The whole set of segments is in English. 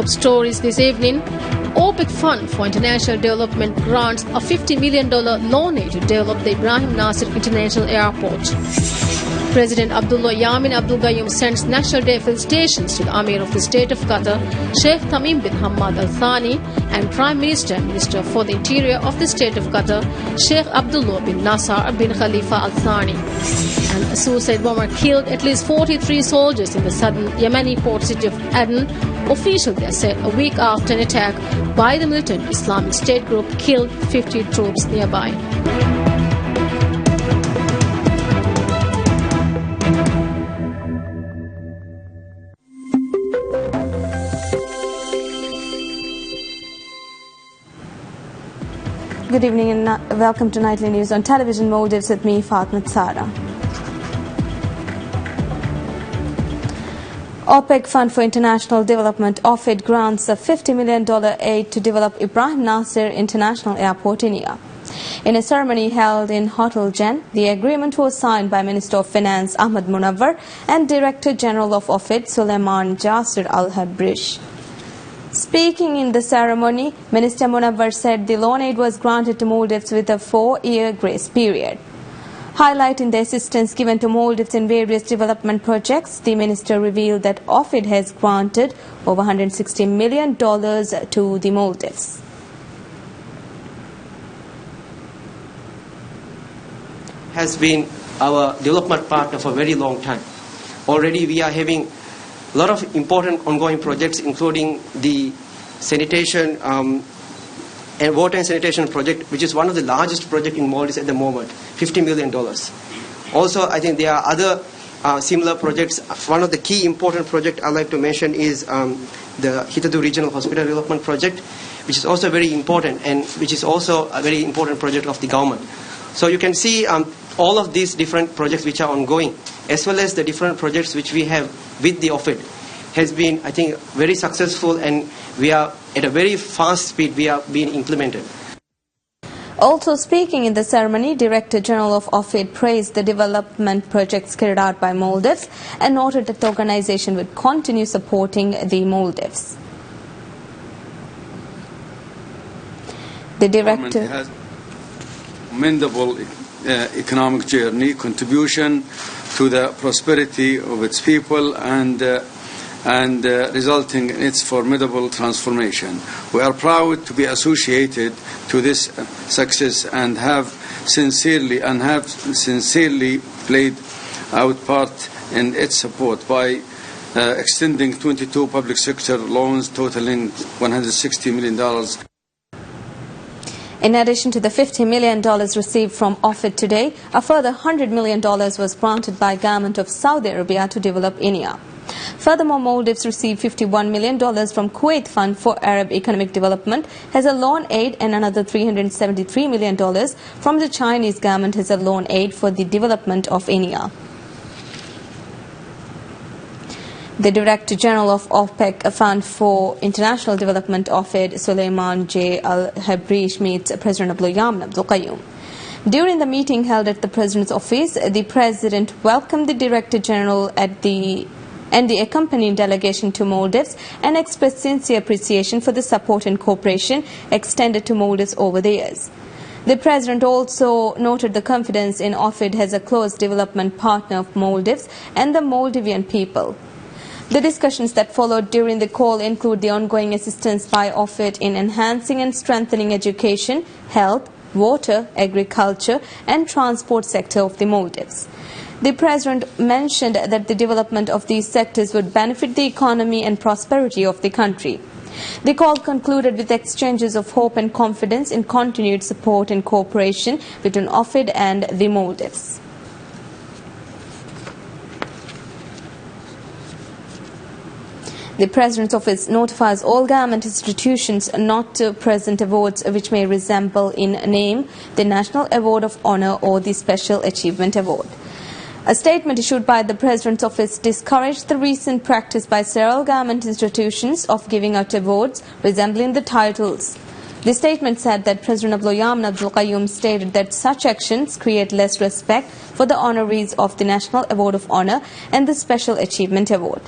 Top stories this evening. OPEC Fund for International Development grants a $50 million loan aid to develop the Ibrahim Nasir International Airport. President Abdullah Yamin Abdul Gayoom sends National Day felicitations to the Amir of the State of Qatar, Sheikh Tamim bin Hamad Al Thani, and Prime Minister and Minister for the Interior of the State of Qatar, Sheikh Abdullah bin Nasser bin Khalifa Al Thani. And a suicide bomber killed at least 43 soldiers in the southern Yemeni port city of Aden. Officials there said a week after an attack by the militant Islamic State group killed 50 troops nearby. Good evening and welcome to Nightly News on Television Maldives with me, Fatma Sara. OPEC Fund for International Development offered grants a $50 million aid to develop Ibrahim Nasir International Airport in India. In a ceremony held in Hotel Jen, the agreement was signed by Minister of Finance Ahmad Munawwar and Director General of OFID Suleiman Jasir Al-Habrish. Speaking in the ceremony, Minister Munawwar said the loan aid was granted to Maldives with a 4-year grace period. Highlighting the assistance given to Maldives in various development projects, the minister revealed that OFID has granted over $160 million to the Maldives. Has been our development partner for a very long time. Already we are having a lot of important ongoing projects, including the sanitation and water and sanitation project, which is one of the largest projects in Maldives at the moment, $50 million. Also, I think there are other similar projects. One of the key important projects I'd like to mention is the Hitadu Regional Hospital Development Project, which is also very important and which is also a very important project of the government. So you can see all of these different projects which are ongoing, as well as the different projects which we have with the OFID, has been, I think, very successful, and we are at a very fast speed we are being implemented. Also speaking in the ceremony, Director General of OFID praised the development projects carried out by Maldives and noted that the organization would continue supporting the Maldives. The director has commendable economic journey, contribution to the prosperity of its people and resulting in its formidable transformation. We are proud to be associated to this success and have sincerely played out part in its support by extending 22 public sector loans totaling $160 million. In addition to the $50 million received from OFID today, a further $100 million was granted by Government of Saudi Arabia to develop India. Furthermore, Maldives received $51 million from Kuwait Fund for Arab Economic Development as a loan aid, and another $373 million from the Chinese government as a loan aid for the development of India. The Director General of OPEC Fund for International Development OFID, Suleiman J. Al-Habrish, meets President Abdullah Yamin Abdul Gayoom. During the meeting held at the President's office, the President welcomed the Director General and the accompanying delegation to Maldives and expressed sincere appreciation for the support and cooperation extended to Maldives over the years. The President also noted the confidence in OFID as a close development partner of Maldives and the Maldivian people. The discussions that followed during the call include the ongoing assistance by OFID in enhancing and strengthening education, health, water, agriculture and transport sector of the Maldives. The President mentioned that the development of these sectors would benefit the economy and prosperity of the country. The call concluded with exchanges of hope and confidence in continued support and cooperation between OFID and the Maldives. The President's office notifies all government institutions not to present awards which may resemble in name the National Award of Honour or the Special Achievement Award. A statement issued by the President's office discouraged the recent practice by several government institutions of giving out awards resembling the titles The statement said that President Abdullah Yamin Abdul Qayyum stated that such actions create less respect for the honorees of the National Award of Honor and the Special Achievement Award.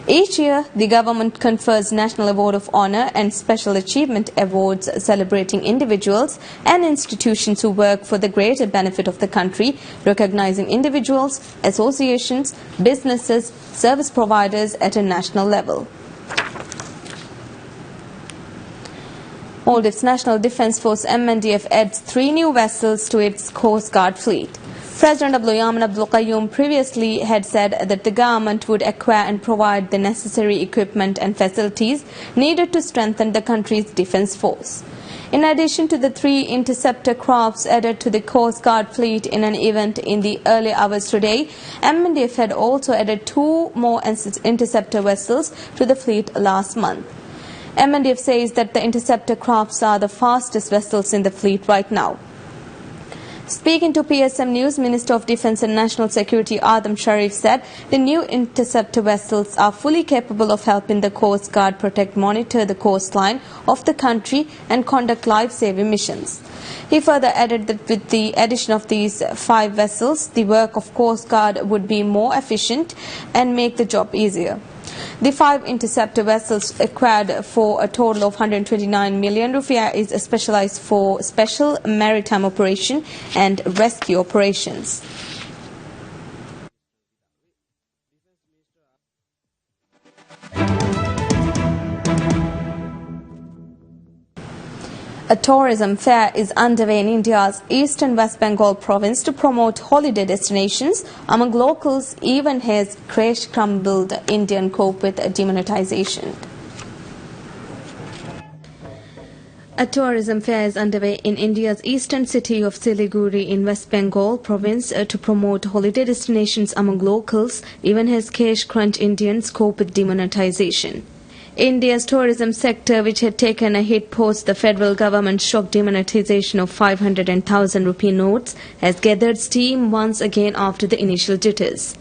Each year, the government confers National Award of Honor and Special Achievement Awards celebrating individuals and institutions who work for the greater benefit of the country, recognizing individuals, associations, businesses, service providers at a national level. Maldives National Defence Force MNDF adds 3 new vessels to its Coast Guard fleet. President Abdullah Yamin Abdul Qayyum previously had said that the government would acquire and provide the necessary equipment and facilities needed to strengthen the country's defence force. In addition to the 3 interceptor crafts added to the Coast Guard fleet in an event in the early hours today, MNDF had also added 2 more interceptor vessels to the fleet last month. MNDF says that the interceptor crafts are the fastest vessels in the fleet right now. Speaking to PSM News, Minister of Defence and National Security Adam Sharif said the new interceptor vessels are fully capable of helping the Coast Guard monitor the coastline of the country and conduct life-saving missions. He further added that with the addition of these 5 vessels, the work of Coast Guard would be more efficient and make the job easier. The 5 interceptor vessels acquired for a total of 129 million rupiah is specialized for special maritime operation and rescue operations. A tourism fair is underway in India's eastern West Bengal province to promote holiday destinations. Among locals, even has crash crumbled Indian cope with demonetization. A tourism fair is underway in India's eastern city of Siliguri in West Bengal province to promote holiday destinations among locals, even as cash crunch Indians cope with demonetization. India's tourism sector, which had taken a hit post the federal government's shock demonetization of 500 and 1,000 rupee notes, has gathered steam once again after the initial jitters.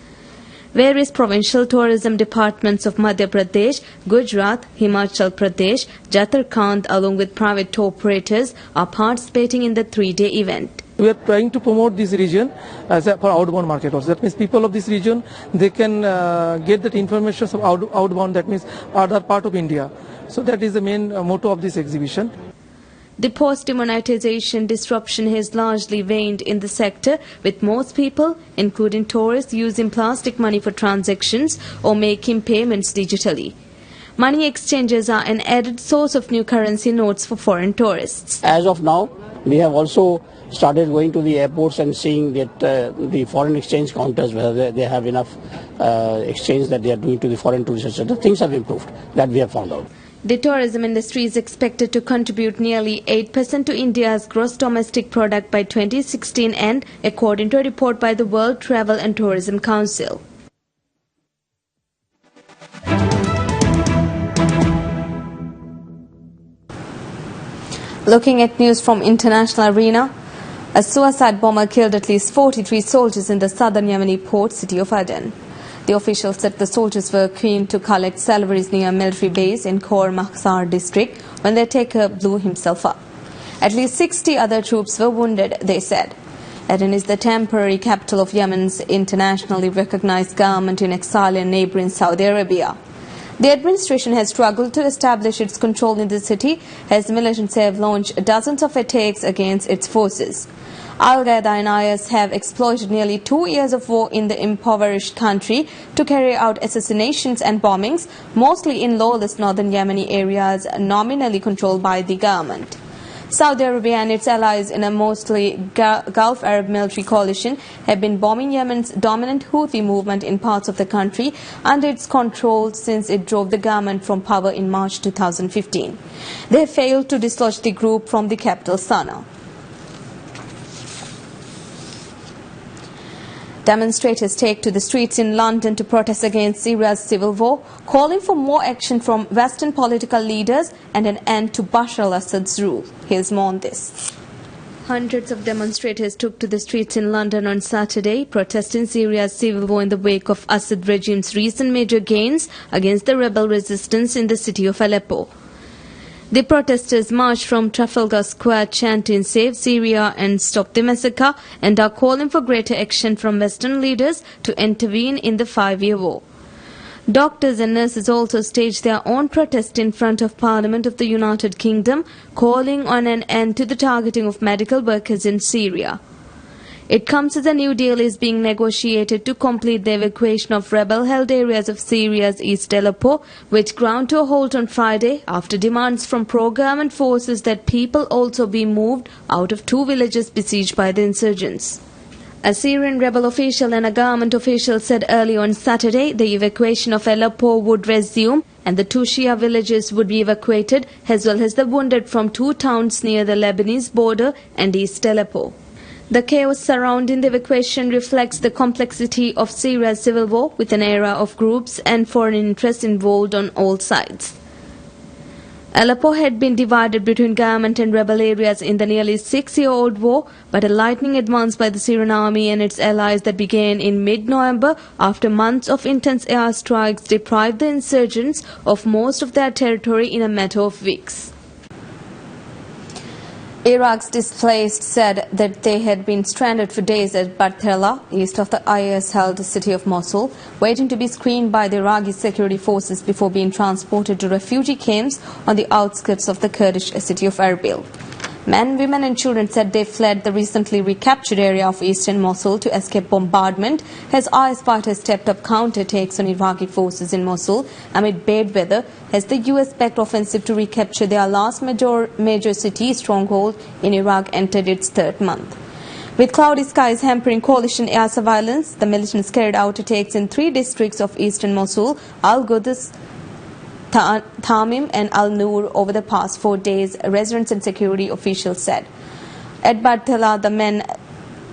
Various provincial tourism departments of Madhya Pradesh, Gujarat, Himachal Pradesh, Jharkhand, along with private tour operators, are participating in the 3-day event. We are trying to promote this region as for outbound market also. That means people of this region, they can get that information of outbound, that means other part of India. So that is the main motto of this exhibition. The post-demonetization disruption has largely waned in the sector, with most people, including tourists, using plastic money for transactions or making payments digitally. Money exchanges are an added source of new currency notes for foreign tourists. As of now, we have also started going to the airports and seeing that the foreign exchange counters, whether they have enough exchange that they are doing to the foreign tourists, etc. Things have improved. That we have found out. The tourism industry is expected to contribute nearly 8% to India's gross domestic product by 2016 and, according to a report by the World Travel and Tourism Council. Looking at news from international arena, a suicide bomber killed at least 43 soldiers in the southern Yemeni port city of Aden. The officials said the soldiers were keen to collect salaries near a military base in Khor Mahsar district when the attacker blew himself up. At least 60 other troops were wounded, they said. Aden is the temporary capital of Yemen's internationally recognized government in exile and neighboring Saudi Arabia. The administration has struggled to establish its control in the city as the militants have launched dozens of attacks against its forces. Al-Qaeda and IS have exploited nearly 2 years of war in the impoverished country to carry out assassinations and bombings, mostly in lawless northern Yemeni areas nominally controlled by the government. Saudi Arabia and its allies in a mostly Gulf Arab military coalition have been bombing Yemen's dominant Houthi movement in parts of the country under its control since it drove the government from power in March 2015. They failed to dislodge the group from the capital Sana'a. Demonstrators take to the streets in London to protest against Syria's civil war, calling for more action from Western political leaders and an end to Bashar al-Assad's rule. Here's more on this. Hundreds of demonstrators took to the streets in London on Saturday, protesting Syria's civil war in the wake of Assad regime's recent major gains against the rebel resistance in the city of Aleppo. The protesters marched from Trafalgar Square chanting "Save Syria" and "Stop the Massacre" and are calling for greater action from Western leaders to intervene in the 5-year war. Doctors and nurses also staged their own protest in front of Parliament of the United Kingdom, calling on an end to the targeting of medical workers in Syria. It comes as a new deal is being negotiated to complete the evacuation of rebel-held areas of Syria's East Aleppo, which ground to a halt on Friday after demands from pro-government forces that people also be moved out of 2 villages besieged by the insurgents. A Syrian rebel official and a government official said early on Saturday the evacuation of Aleppo would resume and the 2 Shia villages would be evacuated, as well as the wounded from 2 towns near the Lebanese border and East Aleppo. The chaos surrounding the evacuation reflects the complexity of Syria's civil war, with an era of groups and foreign interests involved on all sides. Aleppo had been divided between government and rebel areas in the nearly 6-year-old war, but a lightning advance by the Syrian army and its allies that began in mid-November after months of intense airstrikes deprived the insurgents of most of their territory in a matter of weeks. Iraq's displaced said that they had been stranded for days at Bartella, east of the IS-held city of Mosul, waiting to be screened by the Iraqi security forces before being transported to refugee camps on the outskirts of the Kurdish city of Erbil. Men, women and children said they fled the recently recaptured area of eastern Mosul to escape bombardment as IS fighters stepped up counterattacks on Iraqi forces in Mosul amid bad weather as the US-backed offensive to recapture their last major city stronghold in Iraq entered its 3rd month. With cloudy skies hampering coalition air surveillance, the militants carried out attacks in 3 districts of eastern Mosul, Al-Quds, Tamim and Al-Nur over the past 4 days, residents and security officials said. At Bartella, the men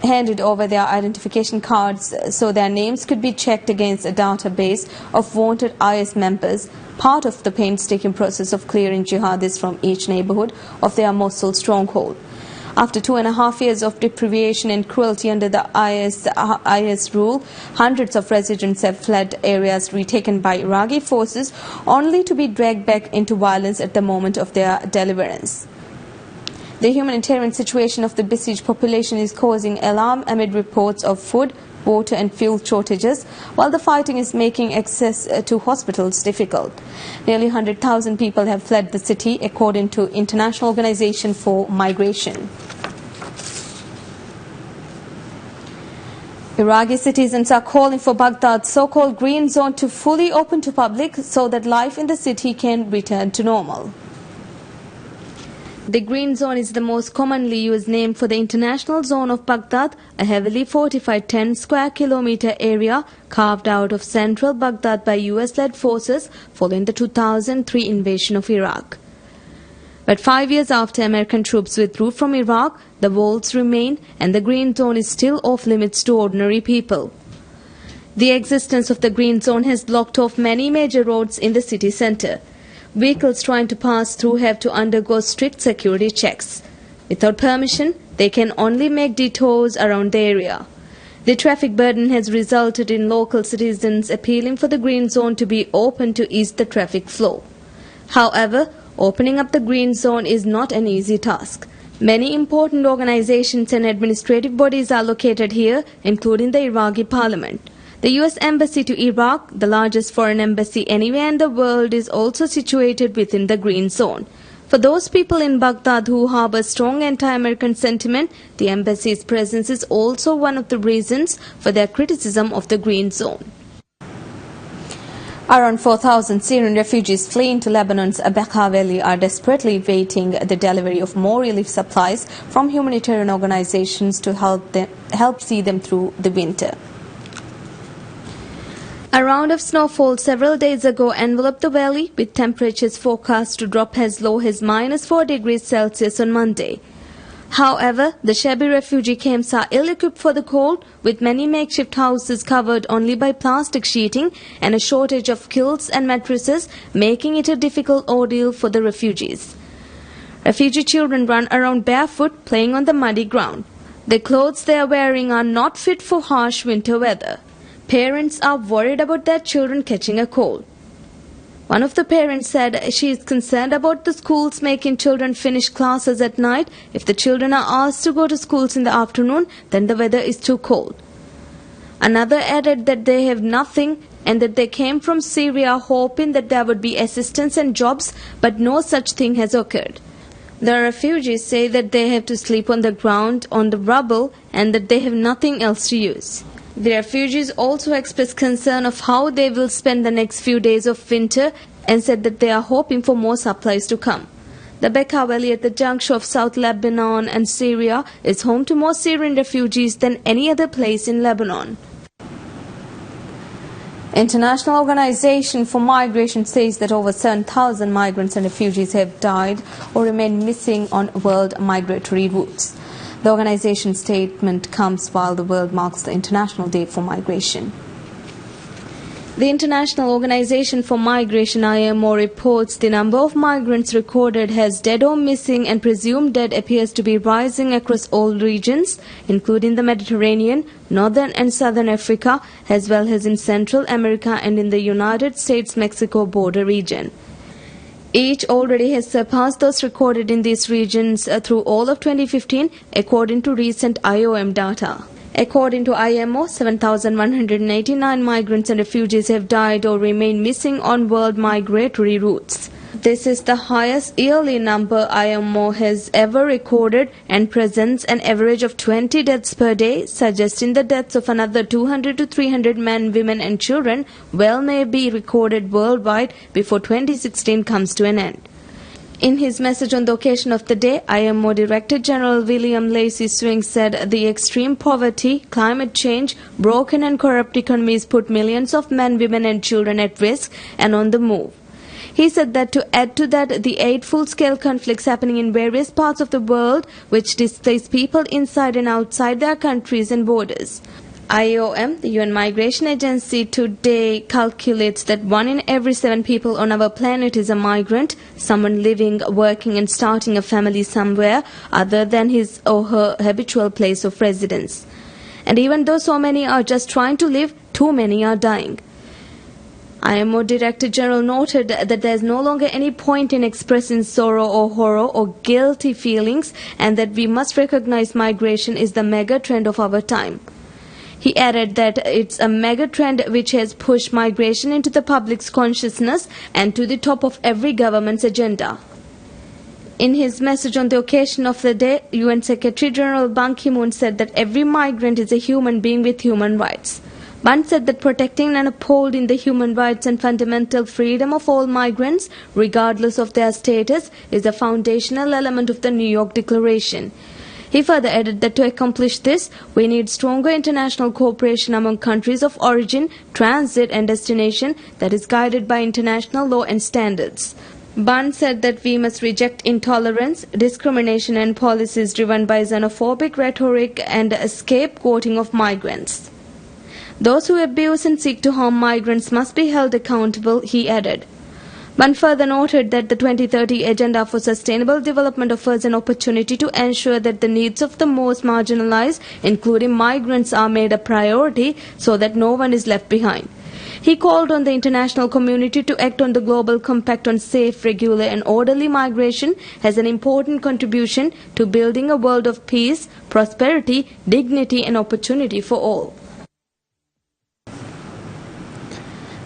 handed over their identification cards so their names could be checked against a database of wanted IS members, part of the painstaking process of clearing jihadists from each neighborhood of their Mosul stronghold. After 2.5 years of deprivation and cruelty under the IS rule, hundreds of residents have fled areas retaken by Iraqi forces, only to be dragged back into violence at the moment of their deliverance. The humanitarian situation of the besieged population is causing alarm amid reports of food, water and fuel shortages, while the fighting is making access to hospitals difficult. Nearly 100,000 people have fled the city, according to International Organization for Migration. Iraqi citizens are calling for Baghdad's so-called green zone to fully open to public so that life in the city can return to normal. The Green Zone is the most commonly used name for the international zone of Baghdad, a heavily fortified 10 square kilometer area carved out of central Baghdad by US-led forces following the 2003 invasion of Iraq. But 5 years after American troops withdrew from Iraq, the walls remain and the Green Zone is still off-limits to ordinary people. The existence of the Green Zone has blocked off many major roads in the city center. Vehicles trying to pass through have to undergo strict security checks. Without permission, they can only make detours around the area. The traffic burden has resulted in local citizens appealing for the Green Zone to be open to ease the traffic flow. However, opening up the Green Zone is not an easy task. Many important organizations and administrative bodies are located here, including the Iraqi parliament. The U.S. Embassy to Iraq, the largest foreign embassy anywhere in the world, is also situated within the Green Zone. For those people in Baghdad who harbor strong anti-American sentiment, the embassy's presence is also one of the reasons for their criticism of the Green Zone. Around 4,000 Syrian refugees fleeing to Lebanon's Bekaa Valley are desperately waiting the delivery of more relief supplies from humanitarian organizations to help see them through the winter. A round of snowfall several days ago enveloped the valley, with temperatures forecast to drop as low as -4 degrees Celsius on Monday. However, the shabby refugee camps are ill-equipped for the cold, with many makeshift houses covered only by plastic sheeting and a shortage of quilts and mattresses, making it a difficult ordeal for the refugees. Refugee children run around barefoot, playing on the muddy ground. The clothes they are wearing are not fit for harsh winter weather. Parents are worried about their children catching a cold. One of the parents said she is concerned about the schools making children finish classes at night. If the children are asked to go to schools in the afternoon, then the weather is too cold. Another added that they have nothing and that they came from Syria hoping that there would be assistance and jobs, but no such thing has occurred. The refugees say that they have to sleep on the ground, on the rubble, and that they have nothing else to use. The refugees also expressed concern of how they will spend the next few days of winter and said that they are hoping for more supplies to come. The Bekaa Valley at the junction of South Lebanon and Syria is home to more Syrian refugees than any other place in Lebanon. International Organization for Migration says that over 7,000 migrants and refugees have died or remain missing on world migratory routes. The organization's statement comes while the world marks the International Day for Migration. The International Organization for Migration (IMO) reports the number of migrants recorded as dead or missing and presumed dead appears to be rising across all regions, including the Mediterranean, Northern and Southern Africa, as well as in Central America and in the United States-Mexico border region. Each already has surpassed those recorded in these regions through all of 2015, according to recent IOM data. According to IMO, 7,189 migrants and refugees have died or remain missing on world migratory routes. This is the highest yearly number IMO has ever recorded and presents an average of 20 deaths per day, suggesting the deaths of another 200 to 300 men, women and children may be recorded worldwide before 2016 comes to an end. In his message on the occasion of the day, IMO Director General William Lacy Swing said the extreme poverty, climate change, broken and corrupt economies put millions of men, women and children at risk and on the move. He said that to add to that, the 8 full-scale conflicts happening in various parts of the world which displace people inside and outside their countries and borders. IOM, the UN Migration Agency, today calculates that 1 in every 7 people on our planet is a migrant, someone living, working and starting a family somewhere other than his or her habitual place of residence. And even though so many are just trying to live, too many are dying. IMO Director General noted that there is no longer any point in expressing sorrow or horror or guilty feelings and that we must recognize migration is the mega trend of our time. He added that it's a mega trend which has pushed migration into the public's consciousness and to the top of every government's agenda. In his message on the occasion of the day, UN Secretary General Ban Ki-moon said that every migrant is a human being with human rights. Ban said that protecting and upholding the human rights and fundamental freedom of all migrants, regardless of their status, is a foundational element of the New York Declaration. He further added that to accomplish this, we need stronger international cooperation among countries of origin, transit and destination that is guided by international law and standards. Ban said that we must reject intolerance, discrimination and policies driven by xenophobic rhetoric and scapegoating of migrants. Those who abuse and seek to harm migrants must be held accountable, he added. Ban further noted that the 2030 Agenda for Sustainable Development offers an opportunity to ensure that the needs of the most marginalized, including migrants, are made a priority so that no one is left behind. He called on the international community to act on the Global Compact on Safe, Regular and Orderly Migration as an important contribution to building a world of peace, prosperity, dignity and opportunity for all.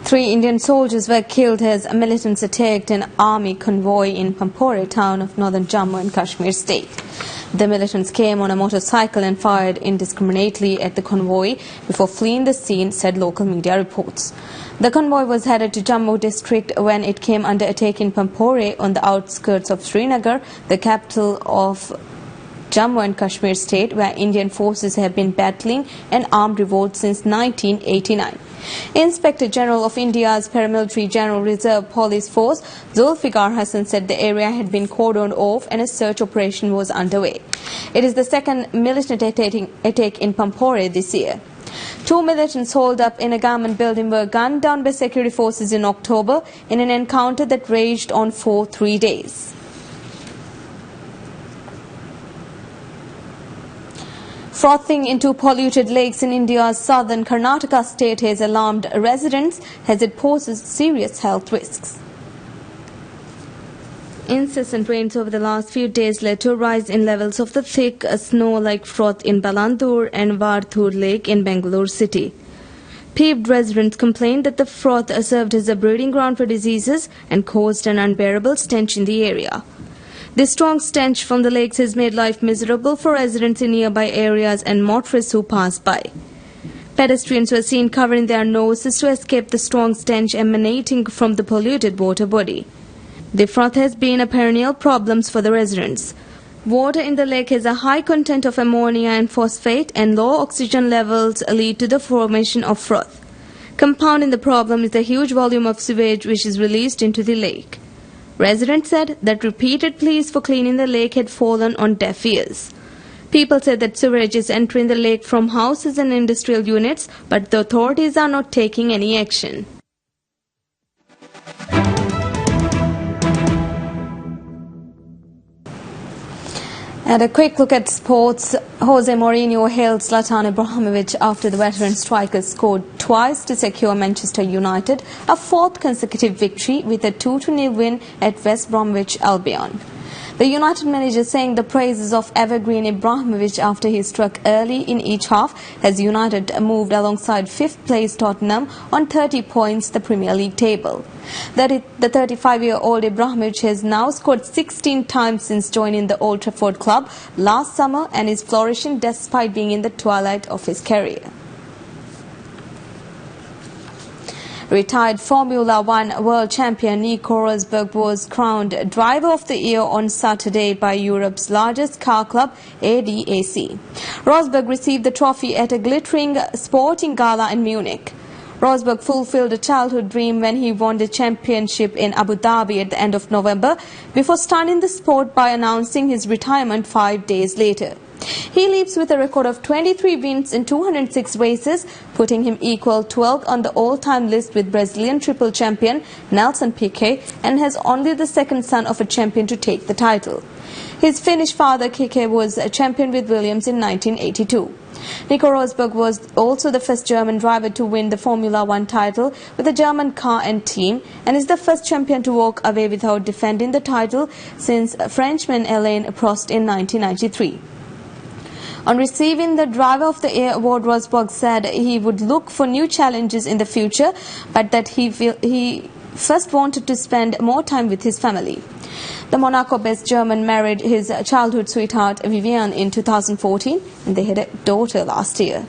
3 Indian soldiers were killed as militants attacked an army convoy in Pampore town of northern Jammu and Kashmir state. The militants came on a motorcycle and fired indiscriminately at the convoy before fleeing the scene, said local media reports. The convoy was headed to Jammu district when it came under attack in Pampore on the outskirts of Srinagar, the capital of Jammu and Kashmir state, where Indian forces have been battling an armed revolt since 1989. Inspector General of India's Paramilitary General Reserve Police Force, Zulfikar Hassan, said the area had been cordoned off and a search operation was underway. It is the second militant attack in Pampore this year. 2 militants holed up in a government building were gunned down by security forces in October in an encounter that raged on for 3 days. Frothing into polluted lakes in India's southern Karnataka state has alarmed residents as it poses serious health risks. Incessant rains over the last few days led to a rise in levels of the thick snow-like froth in Balandur and Varthur Lake in Bangalore city. Peeved residents complained that the froth served as a breeding ground for diseases and caused an unbearable stench in the area. The strong stench from the lakes has made life miserable for residents in nearby areas and motorists who pass by. Pedestrians were seen covering their noses to escape the strong stench emanating from the polluted water body. The froth has been a perennial problem for the residents. Water in the lake has a high content of ammonia and phosphate, and low oxygen levels lead to the formation of froth. Compounding the problem is the huge volume of sewage which is released into the lake. Residents said that repeated pleas for cleaning the lake had fallen on deaf ears. People said that sewage is entering the lake from houses and industrial units, but the authorities are not taking any action. And a quick look at sports. Jose Mourinho hailed Zlatan Ibrahimovic after the veteran striker scored twice to secure Manchester United a fourth consecutive victory with a 2-0 win at West Bromwich Albion. The United manager sang the praises of evergreen Ibrahimovic after he struck early in each half as United moved alongside fifth-place Tottenham on 30 points the Premier League table. The 35-year-old Ibrahimovic has now scored 16 times since joining the Old Trafford club last summer and is flourishing despite being in the twilight of his career. Retired Formula One world champion Nico Rosberg was crowned Driver of the Year on Saturday by Europe's largest car club, ADAC. Rosberg received the trophy at a glittering sporting gala in Munich. Rosberg fulfilled a childhood dream when he won the championship in Abu Dhabi at the end of November before stunning the sport by announcing his retirement 5 days later. He leaves with a record of 23 wins in 206 races, putting him equal 12th on the all-time list with Brazilian triple champion Nelson Piquet, and has only the second son of a champion to take the title. His Finnish father Kike was a champion with Williams in 1982. Nico Rosberg was also the first German driver to win the Formula One title with a German car and team, and is the first champion to walk away without defending the title since Frenchman Alain Prost in 1993. On receiving the Driver of the Year award, Rosberg said he would look for new challenges in the future, but that he first wanted to spend more time with his family. The Monaco-based German married his childhood sweetheart Viviane in 2014, and they had a daughter last year.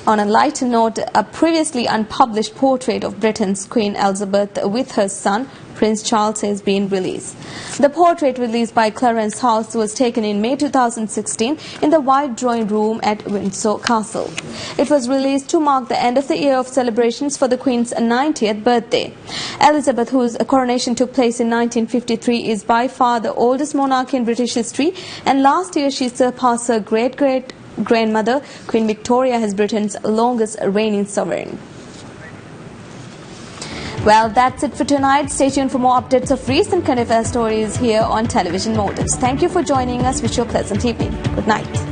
On a lighter note, a previously unpublished portrait of Britain's Queen Elizabeth with her son Prince Charles has been released. The portrait, released by Clarence House, was taken in May 2016 in the White Drawing Room at Windsor Castle. It was released to mark the end of the year of celebrations for the Queen's 90th birthday. Elizabeth, whose coronation took place in 1953, is by far the oldest monarch in British history, and last year she surpassed her great-great-grandmother, Queen Victoria, as Britain's longest reigning sovereign. Well, that's it for tonight. Stay tuned for more updates of recent current affairs stories here on Television Motives. Thank you for joining us. Wish you a pleasant evening. Good night.